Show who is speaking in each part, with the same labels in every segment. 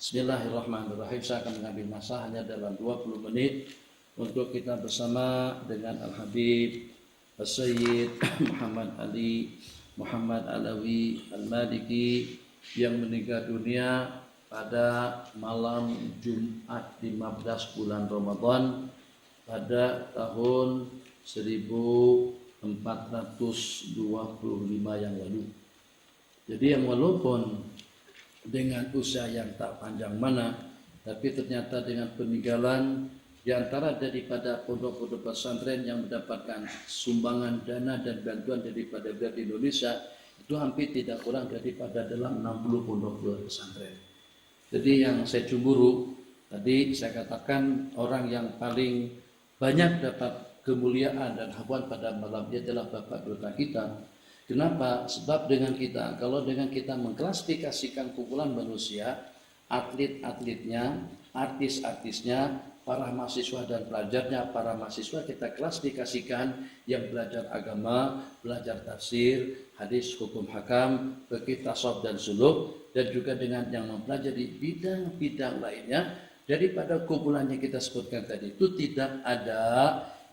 Speaker 1: Bismillahirrahmanirrahim. Saya akan mengambil masa hanya dalam 20 menit untuk kita bersama dengan Al-Habib As-Sayyid Muhammad Ali Muhammad Alawi Al-Maliki yang meninggal dunia pada malam Jumat 15 bulan Ramadan pada tahun 1425 yang lalu. Jadi yang walaupun dengan usia yang tak panjang mana, tapi ternyata dengan peninggalan di antara daripada pondok-pondok pesantren yang mendapatkan sumbangan dana dan bantuan daripada dari Indonesia itu hampir tidak kurang daripada dalam 60 pondok pesantren. Jadi yang saya cemburu tadi saya katakan orang yang paling banyak dapat kemuliaan dan habuan pada malam ini adalah Bapak Duta kita. Kenapa? Sebab kalau dengan kita mengklasifikasikan kumpulan manusia, atlet-atletnya, artis-artisnya, para mahasiswa dan pelajarnya, para mahasiswa kita klasifikasikan yang belajar agama, belajar tafsir, hadis, hukum hakam, fikih, tasawuf dan suluk, dan juga dengan yang mempelajari bidang-bidang lainnya. Daripada kumpulan yang kita sebutkan tadi itu tidak ada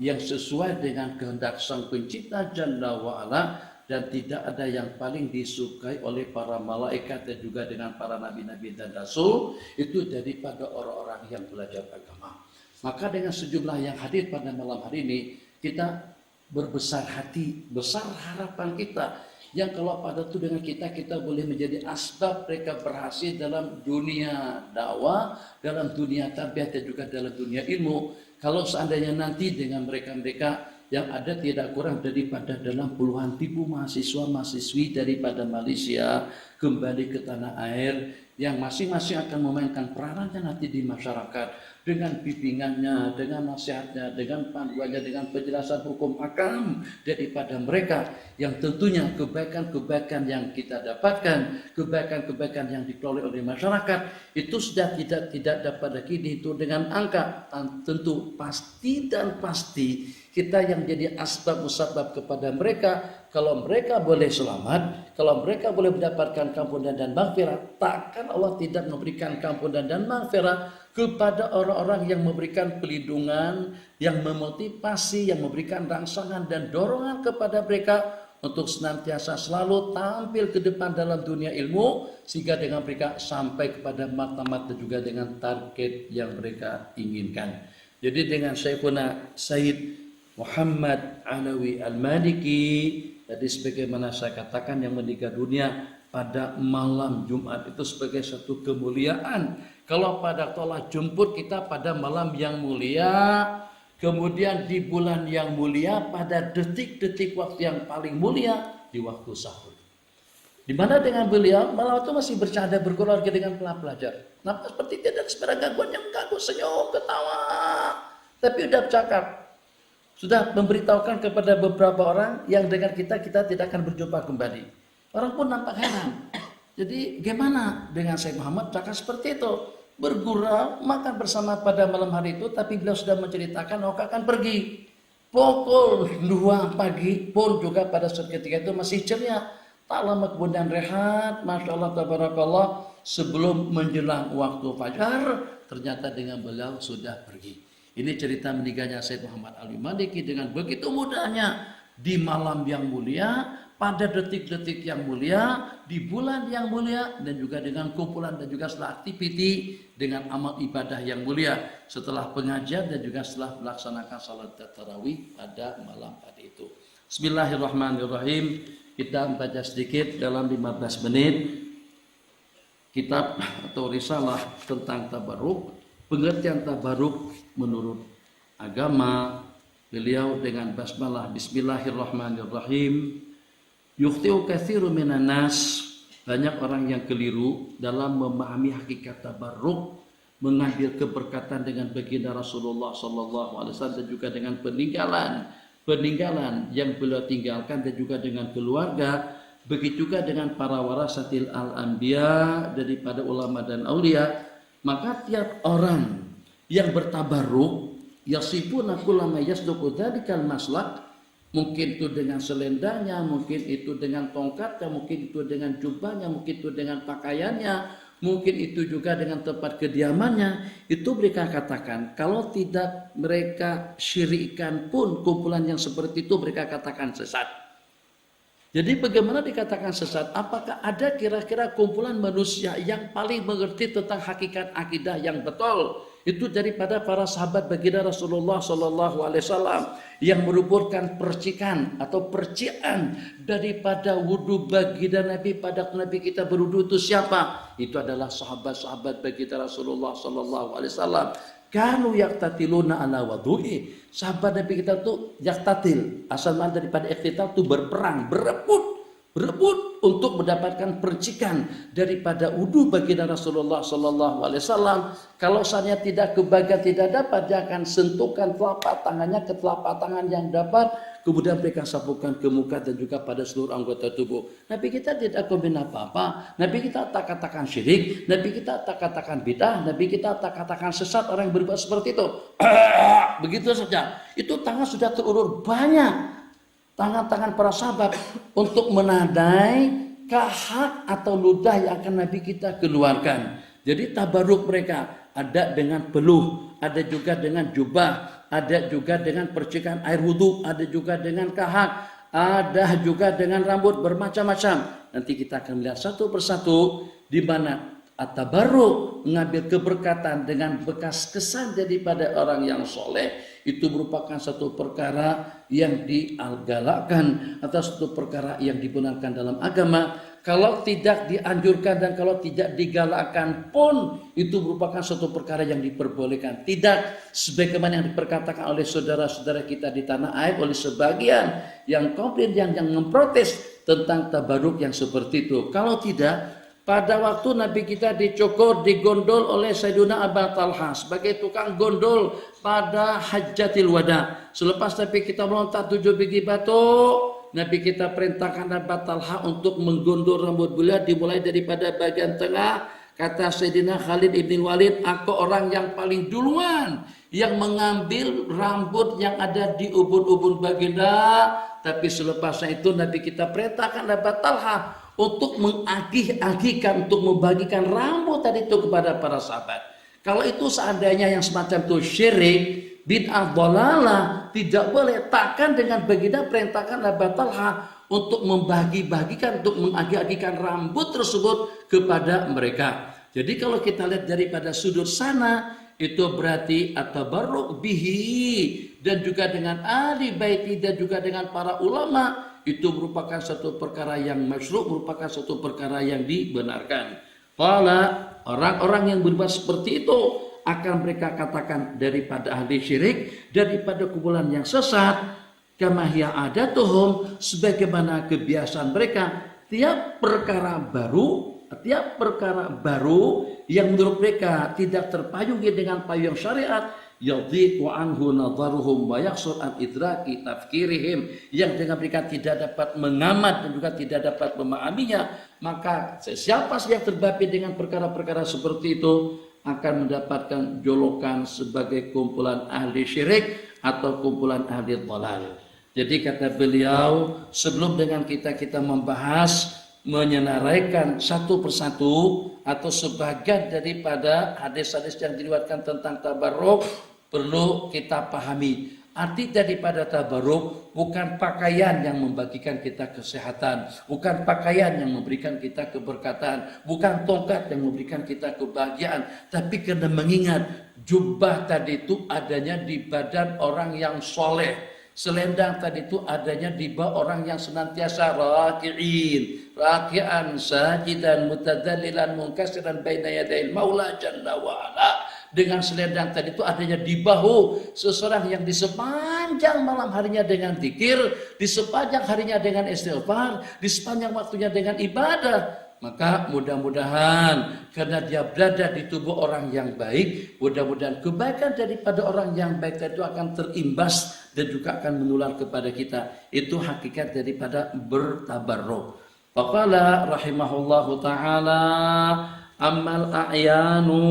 Speaker 1: yang sesuai dengan kehendak Sang Pencipta Jalla wa'ala, dan tidak ada yang paling disukai oleh para malaikat dan juga dengan para nabi-nabi dan rasul itu daripada orang-orang yang belajar agama. Maka dengan sejumlah yang hadir pada malam hari ini kita berbesar hati, besar harapan kita yang kalau pada itu dengan kita boleh menjadi asbab mereka berhasil dalam dunia dakwah, dalam dunia tarbiyah dan juga dalam dunia ilmu. Kalau seandainya nanti dengan mereka-mereka yang ada tidak kurang daripada dalam puluhan ribu mahasiswa-mahasiswi daripada Malaysia kembali ke tanah air yang masing-masing akan memainkan peranannya nanti di masyarakat dengan bimbingannya, dengan nasihatnya, dengan panduannya, dengan penjelasan hukum hakam daripada mereka yang tentunya kebaikan-kebaikan yang kita dapatkan, kebaikan-kebaikan yang diperoleh oleh masyarakat itu sudah tidak dapat lagi dihitung dengan angka. Tentu pasti dan pasti kita yang jadi asbab musabab kepada mereka, kalau mereka boleh selamat, kalau mereka boleh mendapatkan kampunan dan maghfirah, takkan Allah tidak memberikan kampunan dan maghfirah kepada orang-orang yang memberikan pelindungan, yang memotivasi, yang memberikan rangsangan dan dorongan kepada mereka untuk senantiasa selalu tampil ke depan dalam dunia ilmu, sehingga dengan mereka sampai kepada mata-mata juga dengan target yang mereka inginkan. Jadi dengan Syekhuna Sayyid Muhammad Alawi Al-Maliki tadi sebagaimana saya katakan yang meninggal dunia pada malam Jumat itu sebagai satu kemuliaan. Kalau pada tolak jemput kita pada malam yang mulia, kemudian di bulan yang mulia pada detik-detik waktu yang paling mulia di waktu sahur. Di mana dengan beliau malam itu masih bercanda berkeluarga dengan pelajar. Nampak seperti tidak ada sebarang gangguan yang mengganggu, senyum, ketawa. Tapi udah bercakap. Sudah memberitahukan kepada beberapa orang yang dengan kita tidak akan berjumpa kembali. Orang pun nampak heran. Jadi gimana dengan Syekh Muhammad cakap seperti itu? Bergurau, makan bersama pada malam hari itu, tapi beliau sudah menceritakan akan pergi. Pukul 2 pagi pun juga pada saat ketika itu masih ceria. Tak lama kemudian rehat, Masya Allah, Tabarakallah, sebelum menjelang waktu fajar, ternyata dengan beliau sudah pergi. Ini cerita meninggalnya Syekh Muhammad Ali Maliki dengan begitu mudahnya di malam yang mulia, pada detik-detik yang mulia, di bulan yang mulia, dan juga dengan kumpulan dan juga setelah aktiviti dengan amal ibadah yang mulia setelah pengajian dan juga setelah melaksanakan salat tarawih pada malam tadi itu. Bismillahirrahmanirrahim. Kita baca sedikit dalam 15 menit kitab atau risalah tentang tabarruk. Pengertian tabarruk menurut agama beliau dengan basmalah bismillahirrahmanirrahim. Yukhti'u katsirun minan nas, banyak orang yang keliru dalam memahami hakikat tabarruk, mengambil keberkatan dengan baginda Rasulullah sallallahu alaihi wasallam dan juga dengan peninggalan yang beliau tinggalkan dan juga dengan keluarga, begitu juga dengan para warasatil al-anbiya daripada ulama dan aulia. Maka tiap orang yang bertabarruk yasifuna kullama yasduqu dzalika maslak, mungkin itu dengan selendangnya, mungkin itu dengan tongkatnya, mungkin itu dengan jubahnya, mungkin itu dengan pakaiannya, mungkin itu juga dengan tempat kediamannya, itu mereka katakan, kalau tidak mereka syirikkan pun kumpulan yang seperti itu mereka katakan sesat. Jadi bagaimana dikatakan sesat? Apakah ada kira-kira kumpulan manusia yang paling mengerti tentang hakikat akidah yang betul? Itu daripada para sahabat baginda Rasulullah Sallallahu Alaihi Wasallam yang merupakan percikan atau percikan daripada wudhu baginda Nabi pada Nabi kita berwudhu itu siapa? Itu adalah sahabat-sahabat baginda Rasulullah Sallallahu Alaihi Wasallam. Kanu yaktatiluna ala wadu'i. Sahabat Nabi kita tuh yaktatil, asal mana daripada iktital tuh berperang, berebut untuk mendapatkan percikan daripada wudu baginda Rasulullah Sallallahu Alaihi Wasallam. Kalau misalnya tidak kebagian, tidak dapat, dia akan sentuhkan telapak tangannya ke telapak tangan yang dapat, kemudian mereka sapukan ke muka dan juga pada seluruh anggota tubuh. Nabi kita tidak komen apa-apa, Nabi kita tak katakan syirik, Nabi kita tak katakan bidah, Nabi kita tak katakan sesat orang yang berbuat seperti itu. Begitu saja. Itu tangan sudah terulur banyak. Tangan-tangan para sahabat untuk menandai kahak atau ludah yang akan Nabi kita keluarkan. Jadi tabaruk mereka ada dengan peluh, ada juga dengan jubah, ada juga dengan percikan air wudhu, ada juga dengan kahak, ada juga dengan rambut bermacam-macam. Nanti kita akan melihat satu persatu di mana at-tabarruk mengambil keberkatan dengan bekas kesan daripada orang yang soleh. Itu merupakan satu perkara yang digalakkan atau satu perkara yang dibenarkan dalam agama. Kalau tidak dianjurkan dan kalau tidak digalakkan pun itu merupakan satu perkara yang diperbolehkan. Tidak sebagaimana yang diperkatakan oleh saudara-saudara kita di tanah air oleh sebagian yang komplain yang memprotes tentang tabarruk yang seperti itu. Kalau tidak, pada waktu Nabi kita dicokor, digondol oleh Sayyidina Abu Talha sebagai tukang gondol pada Hajjatil Wada. Selepas Nabi kita melontar 7 biji batu, Nabi kita perintahkan Abu Talha untuk menggondol rambut beliau dimulai daripada bagian tengah. Kata Sayyidina Khalid ibn Walid, aku orang yang paling duluan yang mengambil rambut yang ada di ubun-ubun baginda. Tapi selepasnya itu Nabi kita perintahkan Abu Talha untuk mengagih-agihkan, untuk membagikan rambut tadi itu kepada para sahabat. Kalau itu seandainya yang semacam itu syirik, bid'ah dhalalah, tidak boleh. Takkan dengan baginda perintahkan Abu Talha untuk membagi-bagikan, untuk mengagih-agihkan rambut tersebut kepada mereka. Jadi kalau kita lihat daripada sudut sana, itu berarti at-tabarruk bihi dan juga dengan ahli baiti dan juga dengan para ulama. Itu merupakan satu perkara yang masyru', merupakan satu perkara yang dibenarkan. Qala, orang-orang yang berbuat seperti itu akan mereka katakan daripada ahli syirik, daripada kumpulan yang sesat, kama hiya adatuhum, sebagaimana kebiasaan mereka. Tiap perkara baru yang menurut mereka tidak terpayungi dengan payung syariat, yadhiqu anhu nadharuhum wa yakhsur an idraki tafkirihim, yang dengan mereka tidak dapat mengamat dan juga tidak dapat memahaminya, maka siapa yang terbabi dengan perkara-perkara seperti itu akan mendapatkan julukan sebagai kumpulan ahli syirik atau kumpulan ahli dhalal. Jadi kata beliau, sebelum dengan kita membahas menyenaraikan satu persatu atau sebagian daripada hadis-hadis yang diriwayatkan tentang tabarruk, perlu kita pahami arti daripada tabarruk bukan pakaian yang membagikan kita kesehatan, bukan pakaian yang memberikan kita keberkatan, bukan tongkat yang memberikan kita kebahagiaan, tapi karena mengingat jubah tadi itu adanya di badan orang yang soleh, selendang tadi itu adanya di bawah orang yang senantiasa raki'an sajidan mutadzallilan munkasiran baina yadayil maula jalla wa ala. Dengan selendang tadi itu adanya di bahu seseorang yang di sepanjang malam harinya dengan zikir, di sepanjang harinya dengan istighfar, di sepanjang waktunya dengan ibadah. Maka mudah-mudahan karena dia berada di tubuh orang yang baik, mudah-mudahan kebaikan daripada orang yang baik itu akan terimbas dan juga akan menular kepada kita. Itu hakikat daripada bertabarruk. Faqala rahimahullahu ta'ala ammal a'yanu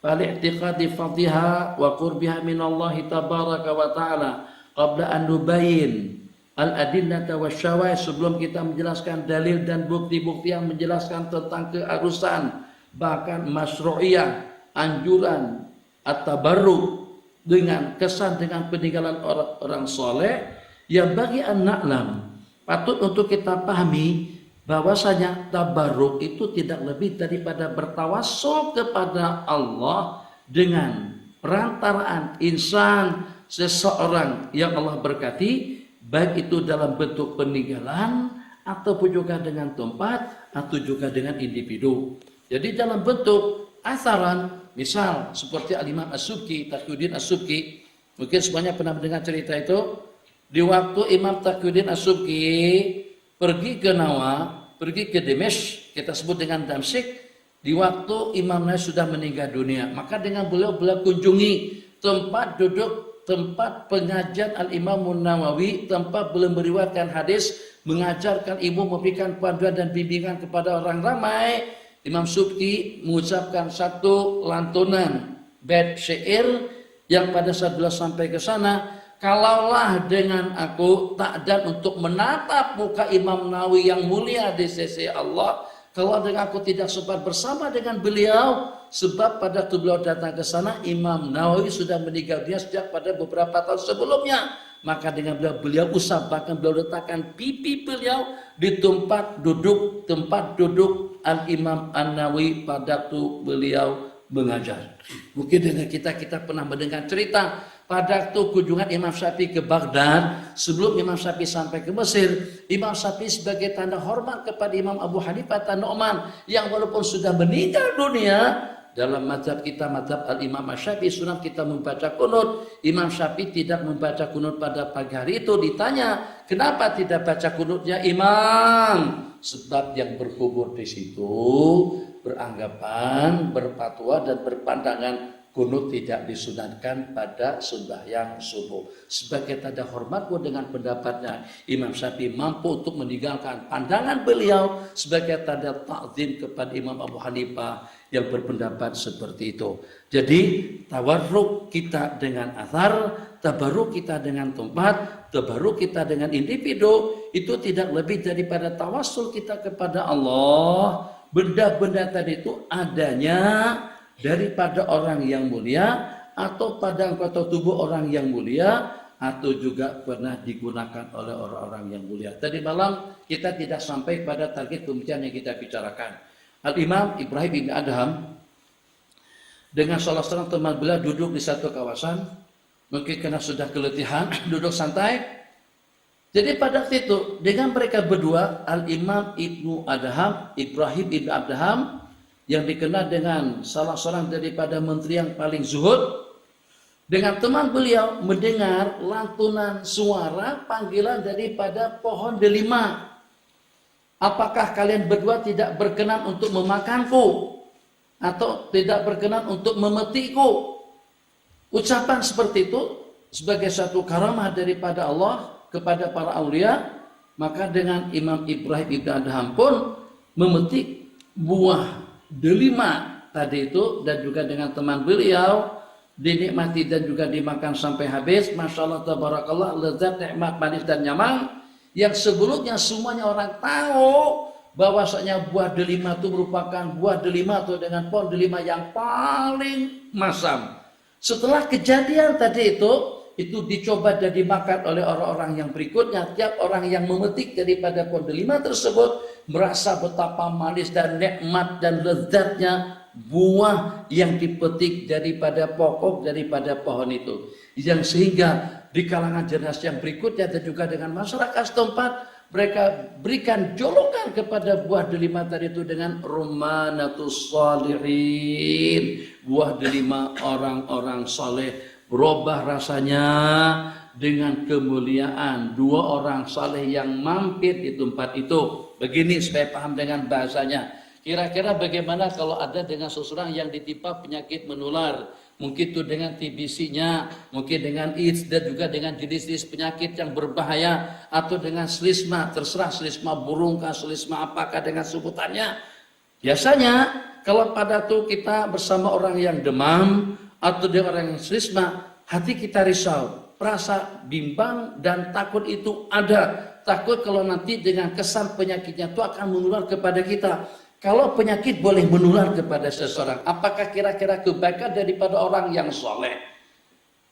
Speaker 1: fal-i'tiqadi fadhiha wa qurbiha minallahi tabaraka wa ta'ala qabla an nubayyin al-adillata wasyawahid, sebelum kita menjelaskan dalil dan bukti-bukti yang menjelaskan tentang keharusan bahkan masyru'iyah, anjuran at-tabarruk dengan kesan dengan peninggalan orang soleh, yang bagi anak lam patut untuk kita pahami bahwasanya tabarruk itu tidak lebih daripada bertawassul kepada Allah dengan perantaraan insan, seseorang yang Allah berkati, baik itu dalam bentuk peninggalan ataupun juga dengan tempat atau juga dengan individu. Jadi dalam bentuk asaran, misal seperti Al-Imam As-Subki, Taqiyuddin As-Subki, mungkin semuanya pernah mendengar cerita itu. Di waktu Imam Taqiyuddin As-Subki pergi ke Nawa, pergi ke Dimashq, kita sebut dengan Damsyik, di waktu Imam Nawawi sudah meninggal dunia, maka dengan beliau kunjungi tempat duduk, tempat pengajian Al-Imam Nawawi, tempat beliau meriwayatkan hadis, mengajarkan ilmu, memberikan panduan dan bimbingan kepada orang ramai. Imam Subki mengucapkan satu lantunan bait syair yang pada saat beliau sampai ke sana, kalaulah dengan aku takdan untuk menatap muka Imam Nawawi yang mulia di sisi Allah, kalau dengan aku tidak sempat bersama dengan beliau, sebab pada waktu beliau datang ke sana Imam Nawawi sudah meninggal dunia sejak pada beberapa tahun sebelumnya. Maka dengan beliau usap, bahkan beliau letakkan pipi beliau di tempat duduk Al-Imam An-Nawawi pada waktu beliau mengajar. Mungkin dengan kita pernah mendengar cerita pada waktu kunjungan Imam Syafi'i ke Baghdad, sebelum Imam Syafi'i sampai ke Mesir, Imam Syafi'i sebagai tanda hormat kepada Imam Abu Hanifah An-Nu'man yang walaupun sudah meninggal dunia, dalam mazhab kita, mazhab Al-Imam Syafi'i, sunat kita membaca kunut. Imam Syafi'i tidak membaca kunut pada pagi hari itu. Ditanya, kenapa tidak baca kunutnya Imam? Sebab yang berkubur di situ beranggapan, berfatwa dan berpandangan kunut tidak disunatkan pada sembahyang subuh. Sebagai tanda hormatku dengan pendapatnya, Imam Syafi'i mampu untuk meninggalkan pandangan beliau sebagai tanda ta'zim kepada Imam Abu Hanifah yang berpendapat seperti itu. Jadi tawarruk kita dengan athar, tabarruk kita dengan tempat, tabarruk kita dengan individu, itu tidak lebih daripada tawassul kita kepada Allah. Benda-benda tadi itu adanya daripada orang yang mulia, atau pada anggota tubuh orang yang mulia, atau juga pernah digunakan oleh orang-orang yang mulia. Tadi malam kita tidak sampai pada target pembicaraan yang kita bicarakan. Al-Imam Ibrahim bin Adham dengan salah seorang teman beliau duduk di satu kawasan, mungkin karena sudah keletihan, duduk santai. Jadi pada waktu itu dengan mereka berdua, Al-Imam Ibnu Adham, Ibrahim bin Adham, yang dikenal dengan salah seorang daripada menteri yang paling zuhud, dengan teman beliau mendengar lantunan suara panggilan daripada pohon delima. Apakah kalian berdua tidak berkenan untuk memakanku? Atau tidak berkenan untuk memetikku? Ucapan seperti itu sebagai satu karamah daripada Allah kepada para aulia. Maka dengan Imam Ibrahim ibn Adham pun memetik buah delima tadi itu, dan juga dengan teman beliau dinikmati dan juga dimakan sampai habis. Masya Allah, tabarakallah, lezat, nikmat, manis dan nyaman, yang sebelumnya semuanya orang tahu bahwasanya buah delima itu merupakan buah delima atau dengan pohon delima yang paling masam. Setelah kejadian tadi itu dicoba dan dimakan oleh orang-orang yang berikutnya. Tiap orang yang memetik daripada pohon delima tersebut merasa betapa manis dan nikmat dan lezatnya buah yang dipetik daripada pokok daripada pohon itu, yang sehingga di kalangan generasi yang berikutnya dan juga dengan masyarakat setempat, mereka berikan julukan kepada buah delima tadi itu dengan rumanatus salihin, buah delima orang-orang saleh. Berubah rasanya dengan kemuliaan dua orang saleh yang mampir di tempat itu. Begini supaya paham dengan bahasanya. Kira-kira bagaimana kalau ada dengan seseorang yang ditimpa penyakit menular, mungkin itu dengan TBC-nya, mungkin dengan AIDS, dan juga dengan jenis-jenis penyakit yang berbahaya, atau dengan selisma, terserah selisma burung kah, selisma apakah dengan sebutannya. Biasanya kalau pada itu kita bersama orang yang demam atau dengan orang yang selisma, hati kita risau, rasa bimbang dan takut itu ada. Takut kalau nanti dengan kesan penyakitnya itu akan menular kepada kita. Kalau penyakit boleh menular kepada seseorang, apakah kira-kira kebaikan daripada orang yang soleh?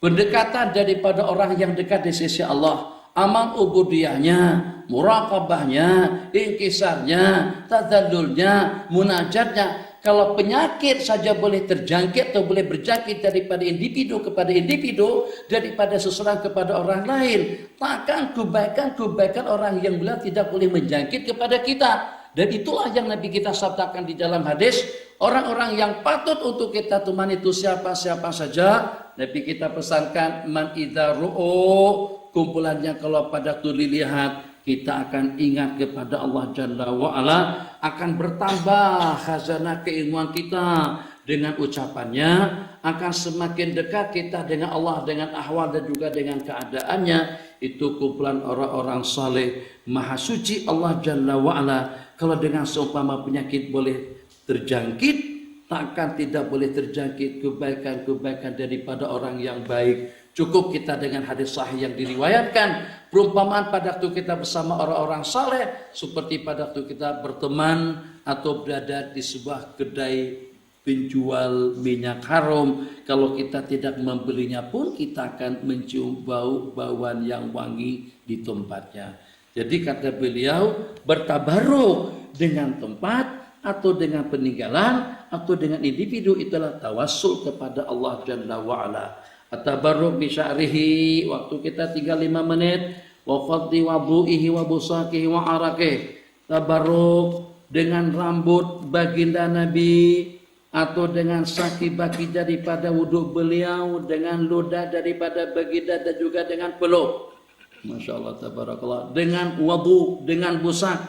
Speaker 1: Pendekatan daripada orang yang dekat di sisi Allah, amal ubudiyahnya, muraqabahnya, inkisarnya, tadzallulnya, munajatnya. Kalau penyakit saja boleh terjangkit atau boleh berjangkit daripada individu kepada individu, daripada seseorang kepada orang lain, takkan kebaikan orang yang mulia tidak boleh menjangkit kepada kita. Dan itulah yang Nabi kita sabdakan di dalam hadis, orang-orang yang patut untuk kita temani itu siapa-siapa saja. Nabi kita pesankan, man idza ru'u, kumpulannya kalau pada waktu dilihat, kita akan ingat kepada Allah Jalla wa'ala, akan bertambah khazanah keilmuan kita dengan ucapannya, akan semakin dekat kita dengan Allah, dengan ahwal dan juga dengan keadaannya. Itu kumpulan orang-orang saleh, maha suci Allah Jalla wa'ala. Kalau dengan seumpama penyakit boleh terjangkit, takkan tidak boleh terjangkit kebaikan-kebaikan daripada orang yang baik. Cukup kita dengan hadis sahih yang diriwayatkan, perumpamaan pada waktu kita bersama orang-orang saleh seperti pada waktu kita berteman atau berada di sebuah kedai penjual minyak haram. Kalau kita tidak membelinya pun, kita akan mencium bau-bauan yang wangi di tempatnya. Jadi kata beliau, bertabaruk dengan tempat atau dengan peninggalan atau dengan individu itulah tawassul kepada Allah Jalla wa'ala. At-tabarruk bi sya'rihi, waktu kita tinggal 5 menit, wa fadli wadu'ihi wa busakihi wa arakih. Tabarruk dengan rambut baginda Nabi atau dengan saki baki daripada wudhu beliau, dengan ludah daripada baginda dan juga dengan peluk. Masya Allah, tabarakallah. Dengan wadu, dengan busak,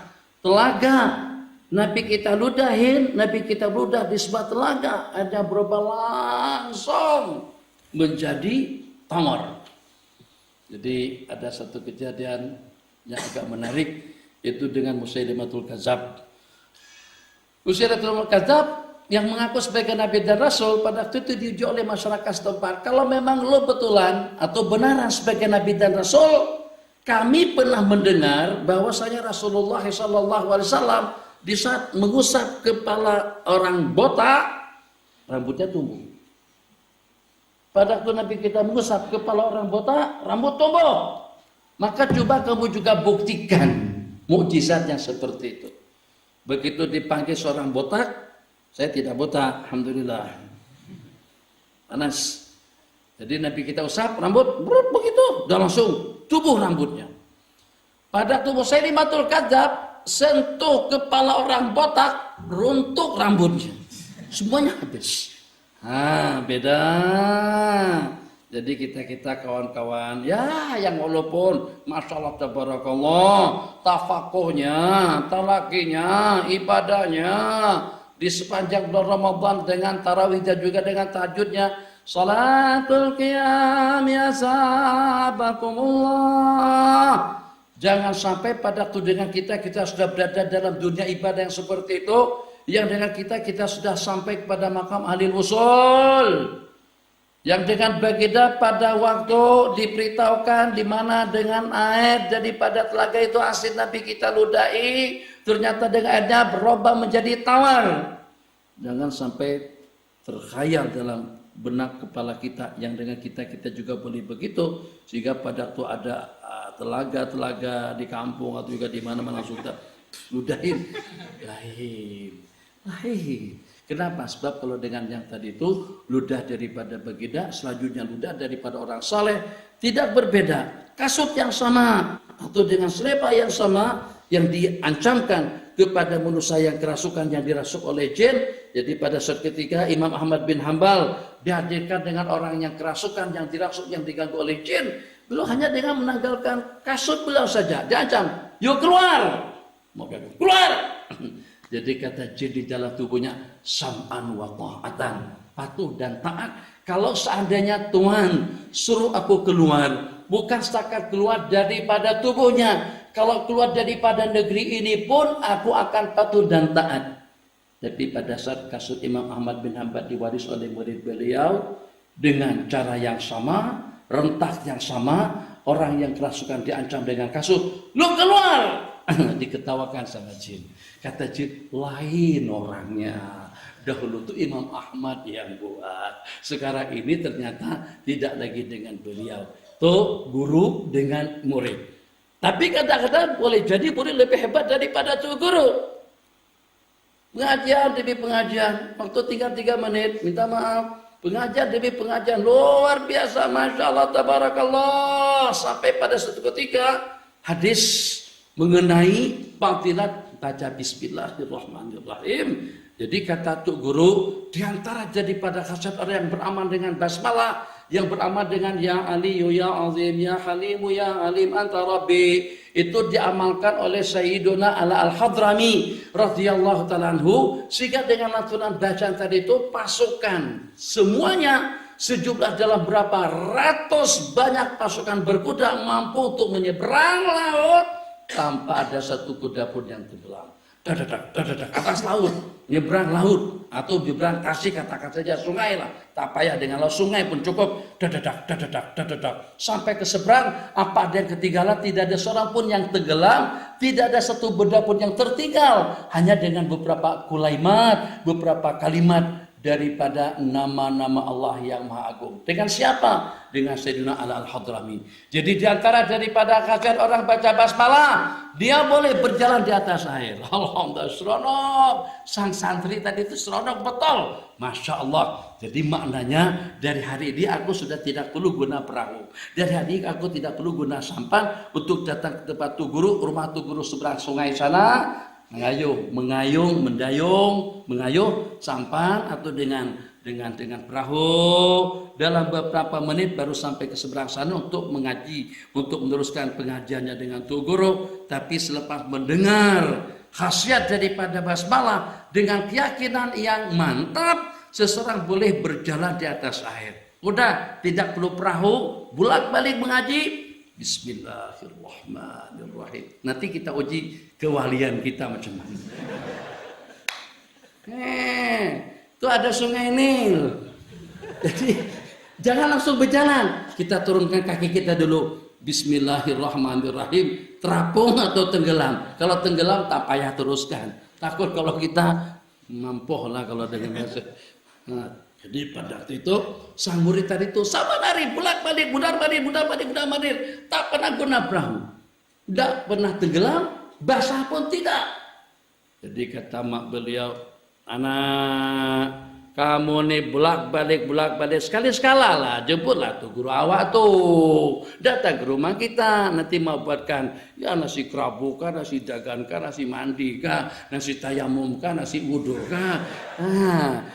Speaker 1: telaga Nabi kita ludahin, Nabi kita ludah di sebuah telaga, ada berubah langsung menjadi tamar. Jadi ada satu kejadian yang agak menarik, itu dengan Musailamatul Kadzab. Musailamatul Kadzab yang mengaku sebagai Nabi dan Rasul, pada waktu itu diuji oleh masyarakat setempat. Kalau memang lo betulan atau benaran sebagai Nabi dan Rasul, kami pernah mendengar bahwasanya Rasulullah SAW di saat mengusap kepala orang botak, rambutnya tumbuh. Pada waktu Nabi kita mengusap kepala orang botak, rambut tumbuh. Maka coba kamu juga buktikan mukjizat yang seperti itu. Begitu dipanggil seorang botak, saya tidak botak, alhamdulillah. Panas. Jadi Nabi kita usap rambut, begitu, dan langsung tumbuh rambutnya. Pada tubuh Musailamatul Kadzab, sentuh kepala orang botak, runtuh rambutnya. Semuanya habis. Beda. Jadi kita kawan-kawan, ya yang walaupun Masya Allah tabarakallah, tafakuhnya, talakinya, ibadahnya, di sepanjang bulan Ramadan dengan tarawih dan juga dengan tahajudnya, salatul qiyam ya sahabakumullah. Jangan sampai pada waktu dengan kita sudah berada dalam dunia ibadah yang seperti itu, yang dengan kita sudah sampai kepada makam ahli usul. Yang dengan baginda pada waktu diberitahukan di mana dengan air daripada telaga itu asin Nabi kita ludahi, ternyata dengan airnya berubah menjadi tawar. Jangan sampai terkhayal dalam benak kepala kita yang dengan kita juga boleh begitu, sehingga pada waktu ada telaga-telaga di kampung atau juga di mana-mana langsung kita ludahin. Lain. Kenapa? Sebab kalau dengan yang tadi itu ludah daripada baginda, selanjutnya ludah daripada orang saleh, tidak berbeda. Kasut yang sama atau dengan selapa yang sama yang diancamkan kepada manusia yang kerasukan, yang dirasuk oleh jin. Jadi pada suatu ketika Imam Ahmad bin Hanbal dihadirkan dengan orang yang kerasukan, yang dirasuk, yang diganggu oleh jin. Beliau hanya dengan menanggalkan kasut beliau saja diancam, yuk keluar, mau keluar. Jadi kata jin di dalam tubuhnya, sam'an wa ta'atan, patuh dan taat. Kalau seandainya Tuhan suruh aku keluar, bukan setakat keluar daripada tubuhnya, kalau keluar daripada negeri ini pun aku akan patuh dan taat. Tapi pada saat kasut Imam Ahmad bin Hanbal diwaris oleh murid beliau dengan cara yang sama, rentak yang sama, orang yang kerasukan diancam dengan kasut, lu keluar. diketawakan sama jin. Kata jin, lain orangnya. Dahulu tuh Imam Ahmad yang buat. Sekarang ini ternyata tidak lagi dengan beliau. Tuh guru dengan murid. Tapi kadang-kadang boleh jadi murid lebih hebat daripada tuh guru. Pengajian demi pengajian, waktu tinggal 3 menit, minta maaf. Pengajian demi pengajian, luar biasa, Masya Allah, Tabarakallah. Sampai pada suatu ketika, hadis mengenai fadilat baca Bismillahirrahmanirrahim. Jadi kata Tuk Guru, diantara jadi pada khasiat orang yang beramal dengan basmalah, yang beramal dengan Ya Aliyu, Ya Azim, Ya Halimu, Ya Alim, Anta Rabbi, itu diamalkan oleh Sayyiduna Ala Al-Hadrami radhiyallahu ta'ala anhu, sehingga dengan lantunan bacaan tadi itu pasukan semuanya sejumlah dalam berapa ratus banyak pasukan berkuda mampu untuk menyeberang laut tanpa ada satu kuda pun yang tenggelam. Dadadak atas laut, nyebrang laut atau nyebrang Tasik, katakan saja sungai lah, tak payah dengan laut, sungai pun cukup. Dadadak sampai ke seberang. Apa ada yang ketinggalan? Tidak ada seorang pun yang tenggelam, tidak ada satu benda pun yang tertinggal, hanya dengan beberapa kulaimat, beberapa kalimat daripada nama-nama Allah yang Maha Agung. Dengan siapa? Dengan Sayyidina Ala Al-Hadrami. Jadi diantara daripada khasiat orang baca basmalah, dia boleh berjalan di atas air. Alhamdulillah, seronok. Sang santri tadi itu seronok betul. Masya Allah. Jadi maknanya dari hari ini aku sudah tidak perlu guna perahu. Dari hari ini aku tidak perlu guna sampan untuk datang ke tempat Tuh Guru, rumah Tuh Guru seberang sungai sana. Mengayung, mengayuh sampan atau dengan perahu dalam beberapa menit baru sampai ke seberang sana untuk mengaji, untuk meneruskan pengajiannya dengan Tuh Guru. Tapi selepas mendengar khasiat daripada basmalah dengan keyakinan yang mantap, seseorang boleh berjalan di atas air. Udah, tidak perlu perahu, bolak-balik mengaji. Bismillahirrahmanirrahim. Nanti kita uji kewalian kita macam mana. Itu ada sungai Nil. Jadi jangan langsung berjalan. Kita turunkan kaki kita dulu. Bismillahirrahmanirrahim. Terapung atau tenggelam. Kalau tenggelam tak payah teruskan. Takut kalau kita mampu lah kalau dengan bahasa. Jadi pada waktu itu sang murid tadi itu sama lari bolak-balik, mudar-balik, tak pernah guna perahu, tidak pernah tenggelam, basah pun tidak. Jadi kata mak beliau, anak kamu nih bolak-balik sekali-sekala lah, jemputlah Tuh Guru awak tuh, datang ke rumah kita, nanti mau buatkan ya nasi kerabu kah, nasi dagan kah, nasi mandi kah, nasi tayamum kah, nasi wudhu kah.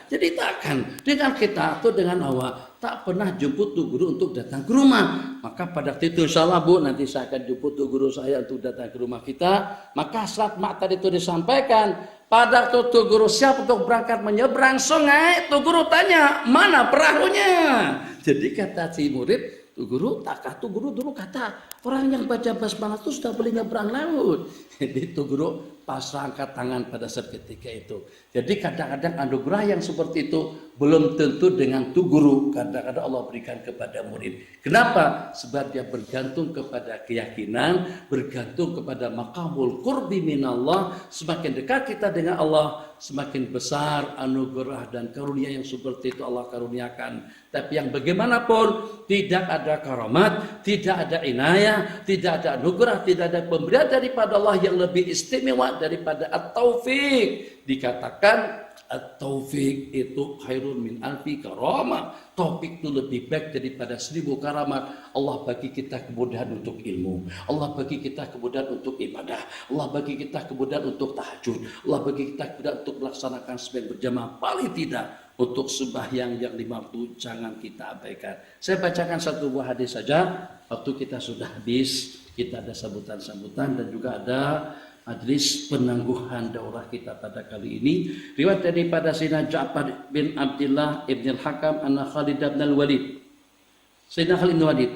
Speaker 1: Jadi takkan dengan kita atau dengan awak tak pernah jemput Tuh Guru untuk datang ke rumah. Maka pada waktu itu insya Allah Bu, nanti saya akan jemput Tuh Guru saya untuk datang ke rumah kita. Maka saat mak tadi itu disampaikan, pada waktu Tuh Guru siap untuk berangkat menyeberang sungai, Tuh Guru tanya, mana perahunya? Jadi kata si murid, Tuh Guru, takkah Tuh Guru dulu kata, orang yang baca basmalah itu sudah boleh nyebrang laut. Jadi Tuh Guru pasrah angkat tangan pada saat ketika itu. Jadi kadang-kadang anugerah yang seperti itu belum tentu dengan Tuh Guru. Kadang-kadang Allah berikan kepada murid. Kenapa? Sebab dia bergantung kepada keyakinan, bergantung kepada maqamul qurbi minallah. Semakin dekat kita dengan Allah, semakin besar anugerah dan karunia yang seperti itu Allah karuniakan. Tapi yang bagaimanapun tidak ada karamat, tidak ada inayah, tidak ada anugerah, tidak ada pemberian daripada Allah yang lebih istimewa daripada at-taufiq. Dikatakan at-taufiq itu khairun min alfi karamah. Taufik itu lebih baik daripada 1000 karamat. Allah bagi kita kemudahan untuk ilmu, Allah bagi kita kemudahan untuk ibadah, Allah bagi kita kemudahan untuk tahajud, Allah bagi kita kemudahan untuk melaksanakan sembahyang berjamaah. Paling tidak untuk sembahyang yang 5 waktu jangan kita abaikan. Saya bacakan satu buah hadis saja. Waktu kita sudah habis, kita ada sambutan-sambutan dan juga ada majlis penangguhan daurah kita pada kali ini. Riwayat daripada Sayyidina Ja'far bin Abdullah ibn al-Hakam anna Khalid bin al-Walid. Sayyidina Khalid bin Walid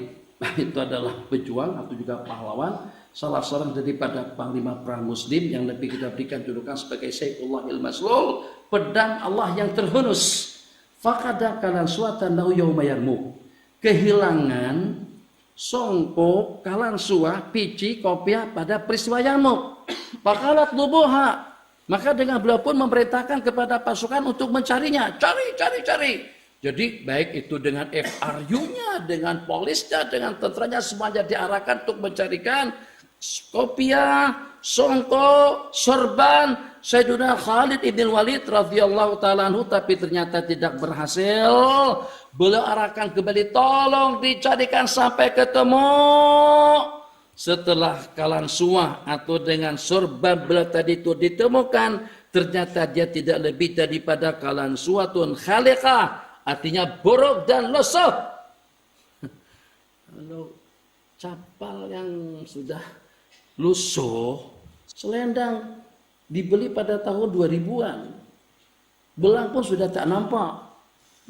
Speaker 1: itu adalah pejuang atau juga pahlawan, salah seorang daripada panglima perang muslim yang lebih kita berikan julukan sebagai Saifullah il-Maslul, pedang Allah yang terhunus. Faqada kalan suatan lahu yauma yarmuk. Kehilangan songko kalan suah pici kopiah pada peristiwa Yarmuk. Pakalat lubuha. Maka dengan beliau pun memerintahkan kepada pasukan untuk mencarinya. Cari. Jadi baik itu dengan FRU-nya, dengan polisnya, dengan tentaranya semuanya diarahkan untuk mencarikan kopiah, songko, sorban Sayyidina Khalid ibn Walid radhiyallahu ta'ala anhu, tapi ternyata tidak berhasil. Beliau arahkan kembali, tolong dicarikan sampai ketemu. Setelah kalan suah atau dengan sorban beliau tadi itu ditemukan, ternyata dia tidak lebih daripada kalan suatun khaliqah, artinya borok dan lesuh. Kalau capal yang sudah lusuh, selendang dibeli pada tahun 2000-an, belang pun sudah tak nampak,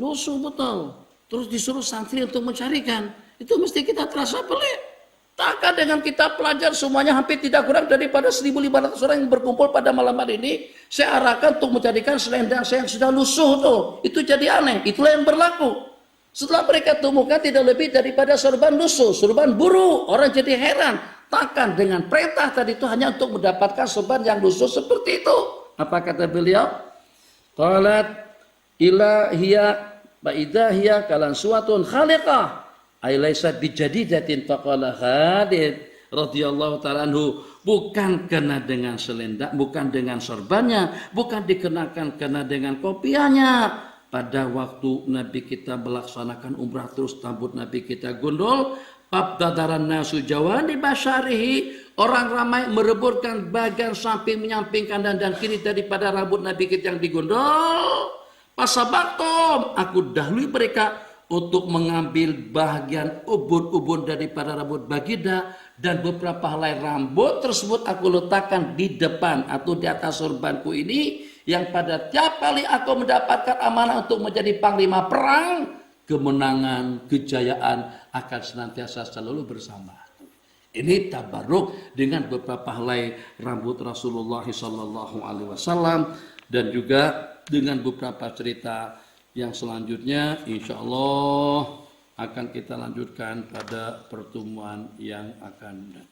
Speaker 1: lusuh betul. Terus disuruh santri untuk mencarikan, itu mesti kita terasa pelik. Takkan dengan kita pelajar semuanya hampir tidak kurang daripada 1.500 orang yang berkumpul pada malam hari ini, saya arahkan untuk mencarikan selendang saya yang sudah lusuh tuh. Itu jadi aneh, itulah yang berlaku. Setelah mereka temukan tidak lebih daripada sorban lusuh, sorban buru, orang jadi heran. Takkan dengan perintah tadi itu hanya untuk mendapatkan sorban yang lusuh seperti itu. Apa kata beliau? Qalat ilahiyya wa idahiyya kalan suatun khaliqah. Ailaisa bijadidatin faqala Khalid radhiyallahu ta'ala anhu, bukan kena dengan selendang, bukan dengan sorbannya, bukan dikenakan kena dengan kopiahnya. Pada waktu Nabi kita melaksanakan umrah terus rambut Nabi kita gondol, Abdadaran nasu jawani basyarihi, orang ramai mereburkan bagian samping menyamping kanan dan kiri daripada rambut Nabi kita yang digondol. Pasabaktom, aku dahului mereka untuk mengambil bagian ubun-ubun daripada rambut baginda, dan beberapa helai rambut tersebut aku letakkan di depan atau di atas sorbanku ini, yang pada tiap kali aku mendapatkan amanah untuk menjadi panglima perang, kemenangan, kejayaan akan senantiasa selalu bersama. Ini tabarruk dengan beberapa helai rambut Rasulullah SAW, dan juga dengan beberapa cerita yang selanjutnya insya Allah akan kita lanjutkan pada pertemuan yang akan datang.